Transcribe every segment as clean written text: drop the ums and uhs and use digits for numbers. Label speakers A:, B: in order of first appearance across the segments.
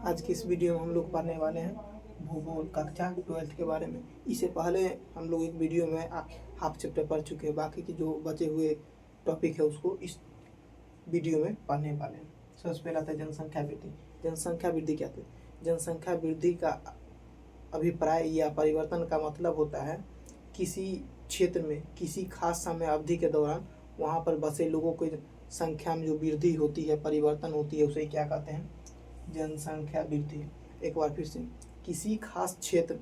A: आज की इस वीडियो में हम लोग पढ़ने वाले हैं भूगोल कक्षा 12th के बारे में। इससे पहले हम लोग एक वीडियो में हाफ चैप्टर पढ़ चुके हैं। बाकी की जो बचे हुए टॉपिक है उसको इस वीडियो में पढ़ने वाले हैं। सबसे पहला था जनसंख्या वृद्धि। जनसंख्या वृद्धि क्या थी? जनसंख्या वृद्धि का अभिप्राय या परिवर्तन का मतलब होता है किसी क्षेत्र में किसी खास समय अवधि के दौरान वहाँ पर बसे लोगों की संख्या में जो वृद्धि होती है, परिवर्तन होती है, उसे क्या कहते हैं? जनसंख्या वृद्धि। एक बार फिर से, किसी खास क्षेत्र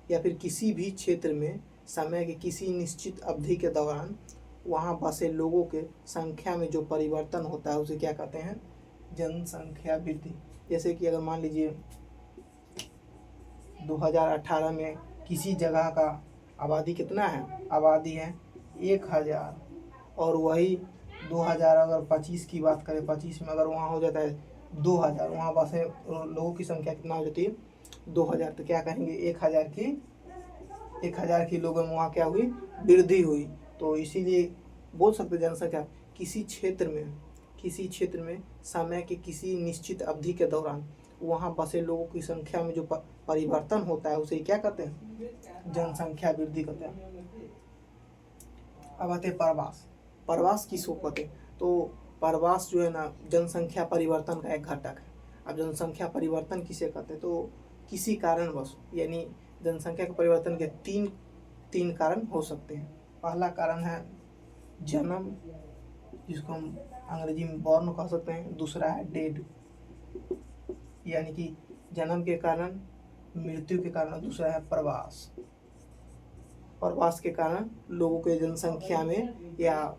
A: या फिर किसी भी क्षेत्र में समय के किसी निश्चित अवधि के दौरान वहाँ बसे लोगों के संख्या में जो परिवर्तन होता है उसे क्या कहते हैं? जनसंख्या वृद्धि। जैसे कि अगर मान लीजिए 2018 में किसी जगह का आबादी कितना है? आबादी है 1000, और वही 2000 अगर 25 की बात करें, 25 में अगर वहाँ हो जाता है 2000, वहाँ बसे लोगों की संख्या कितना हो जाती है? 2000। तो क्या कहेंगे? 1000 की लोगों में वहाँ क्या हुई? वृद्धि हुई। तो इसीलिए बोल सकते जनसंख्या किसी क्षेत्र में समय के किसी निश्चित अवधि के दौरान वहाँ बसे लोगों की संख्या में जो परिवर्तन होता है उसे क्या कहते हैं? जनसंख्या वृद्धि कहते हैं। अब आते हैं परवास। परवास किसको कहते हैं? तो परवास जो है ना, जनसंख्या परिवर्तन का एक घटक है। अब जनसंख्या परिवर्तन किसे कहते हैं? तो किसी कारणवश, यानी जनसंख्या के परिवर्तन के तीन कारण हो सकते हैं। पहला कारण है जन्म, जिसको हम अंग्रेजी में बॉर्न कह सकते हैं। दूसरा है डेड, यानी कि जन्म के कारण, मृत्यु के कारण। दूसरा है प्रवास। प्रवास के कारण लोगों के जनसंख्या में या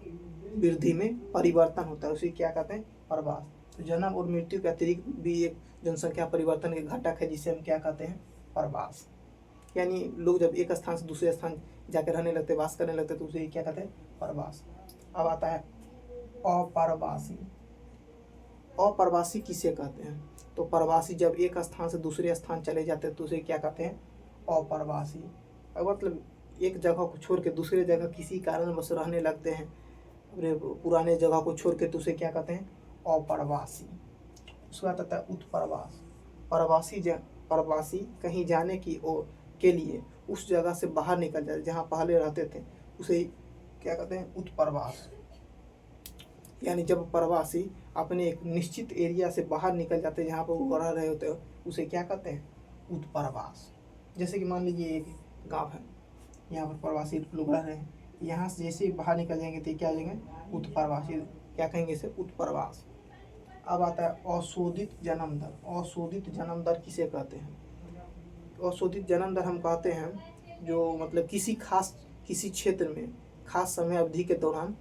A: वृद्धि में परिवर्तन होता है, उसे क्या कहते हैं? प्रवास। तो जन्म और मृत्यु के अतिरिक्त भी एक जनसंख्या परिवर्तन के घटक है जिसे हम क्या कहते हैं? प्रवास। यानी लोग जब एक स्थान से दूसरे स्थान जाकर रहने लगते, वास करने लगते, तो उसे क्या कहते हैं? प्रवास। अब आता है अप्रवासी। अप्रवासी किसे कहते हैं? तो प्रवासी जब एक स्थान से दूसरे स्थान चले जाते हैं तो उसे क्या कहते हैं? अप्रवासी। मतलब एक जगह को छोड़ के दूसरे जगह किसी कारणवश रहने लगते हैं, अपने पुराने जगह को छोड़ के, तो उसे क्या कहते हैं? अप्रवासी। उसके बाद आता है उत्प्रवास। प्रवासी कहीं जाने के लिए उस जगह से बाहर निकल जाते, जहाँ पहले रहते थे, उसे क्या कहते हैं? उत्प्रवास। यानी जब प्रवासी अपने एक निश्चित एरिया से बाहर निकल जाते हैं जहाँ पर वो रह रहे होते हैं, उसे क्या कहते हैं? उत्प्रवास। जैसे कि मान लीजिए एक गांव है, यहाँ पर प्रवासी लोग रह रहे हैं, यहाँ से जैसे ही बाहर निकल जाएंगे तो क्या जाएंगे? उत्प्रवासी। क्या कहेंगे इसे? उत्प्रवास। अब आता है अशोधित जन्म दर। अशोधित जन्म दर किसे कहते हैं? अशोधित जन्म दर हम कहते हैं जो मतलब किसी क्षेत्र में खास समय अवधि के दौरान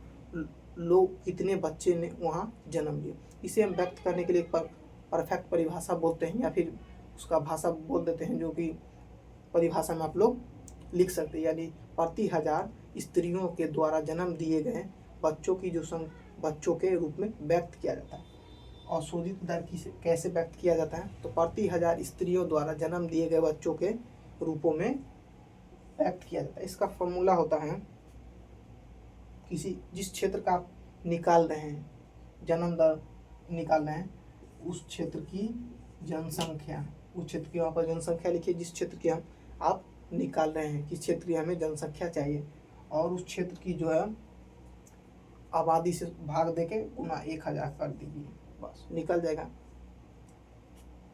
A: लोग कितने बच्चे ने वहाँ जन्म लिया, इसे हम व्यक्त करने के लिए परफेक्ट परिभाषा बोलते हैं, या फिर उसका भाषा बोल देते हैं, जो कि परिभाषा में आप लोग लिख सकते हैं। यानी प्रति 1000 स्त्रियों के द्वारा जन्म दिए गए बच्चों की जो बच्चों के रूप में व्यक्त किया जाता है। अशोधित दर कैसे व्यक्त किया जाता है? तो प्रति 1000 स्त्रियों द्वारा जन्म दिए गए बच्चों के रूपों में व्यक्त किया जाता है। इसका फॉर्मूला होता है, जिस क्षेत्र का आप निकाल रहे हैं, जन्म दर निकाल रहे हैं, उस क्षेत्र की जनसंख्या, उस क्षेत्र की वहाँ पर जनसंख्या लिखिए जिस क्षेत्र की आप निकाल रहे हैं, किस क्षेत्र की हमें जनसंख्या चाहिए, और उस क्षेत्र की जो है आबादी से भाग देके गुना 1000 कर दीजिए, बस निकल जाएगा।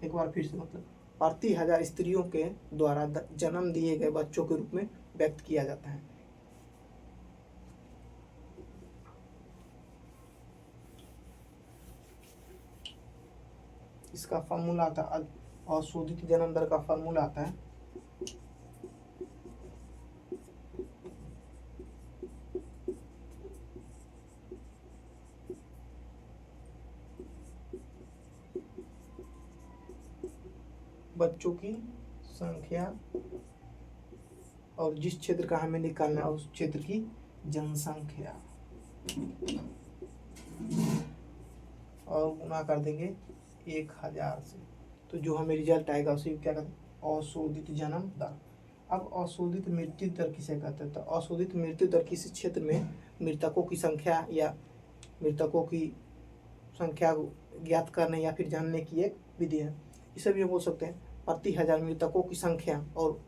A: एक बार फिर से, मतलब प्रति 1000 स्त्रियों के द्वारा जन्म दिए गए बच्चों के रूप में व्यक्त किया जाता है। इसका फॉर्मूला आता है, अशोधित जन्म दर का फॉर्मूला आता है बच्चों की संख्या और जिस क्षेत्र का हमें निकालना है उस क्षेत्र की जनसंख्या, और गुना कर देंगे 1000 से, तो जो हमें रिजल्ट आएगा उसे क्या कहते हैं? अशोधित जन्म दर। अब अशोधित मृत्यु दर किसे कहते हैं? तो अशोधित मृत्यु दर किसी क्षेत्र में मृतकों की संख्या या मृतकों की संख्या ज्ञात करने या फिर जानने की एक विधि है। इसे भी हम बोल सकते हैं प्रति 1000 मृतकों की संख्या, और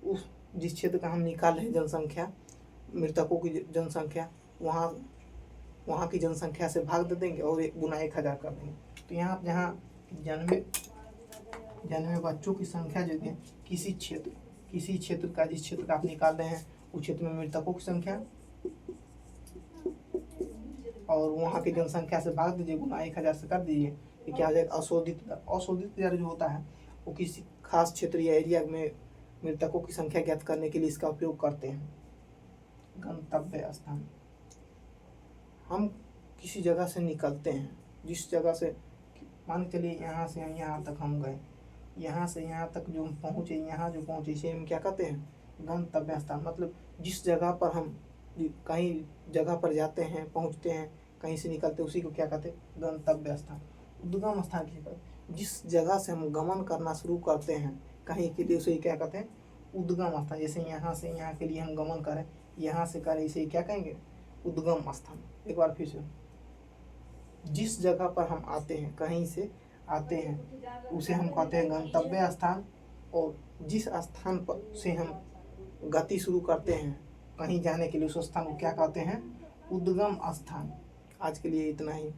A: उस जिस क्षेत्र का हम निकाल रहे हैं जनसंख्या, मृतकों की जनसंख्या, वहाँ की जनसंख्या से भाग दे देंगे और गुना 1000 कर देंगे। तो यहाँ जहाँ जन्मे बच्चों की संख्या जो है किसी क्षेत्र का, जिस क्षेत्र का आप निकाल रहे हैं उस क्षेत्र में मृतकों की संख्या और वहाँ की जनसंख्या से भाग दीजिए, गुना 1000 से कर दीजिए। ये क्या हो जाएगा? अशोधित दर। अशोधित दर जो होता है वो किसी खास क्षेत्र या एरिया में मृतकों की संख्या ज्ञात करने के लिए इसका उपयोग करते हैं। गंतव्य स्थान, हम किसी जगह से निकलते हैं, जिस जगह से मान के चलिए यहाँ से यहाँ तक हम गए, यहाँ से यहाँ तक जो हम पहुँचे, यहाँ जो पहुँचे इसे हम क्या कहते हैं? गंतव्य स्थान। मतलब जिस जगह पर हम कहीं जगह पर जाते हैं, पहुँचते हैं, कहीं से निकलते हैं, उसी को क्या कहते हैं? गंतव्य स्थान। उद्गम स्थान की जिस जगह से हम गमन करना शुरू करते हैं कहीं के लिए, उसे क्या कहते हैं? उद्गम स्थान। जैसे यहाँ से यहाँ के लिए हम गमन करें, यहाँ से करें, इसे क्या कहेंगे? उद्गम स्थान। एक बार फिर से, जिस जगह पर हम आते हैं, कहीं से आते हैं, उसे हम कहते हैं गंतव्य स्थान। और जिस स्थान पर से हम गति शुरू करते हैं कहीं जाने के लिए, उस स्थान को क्या कहते हैं? उद्गम स्थान। आज के लिए इतना ही।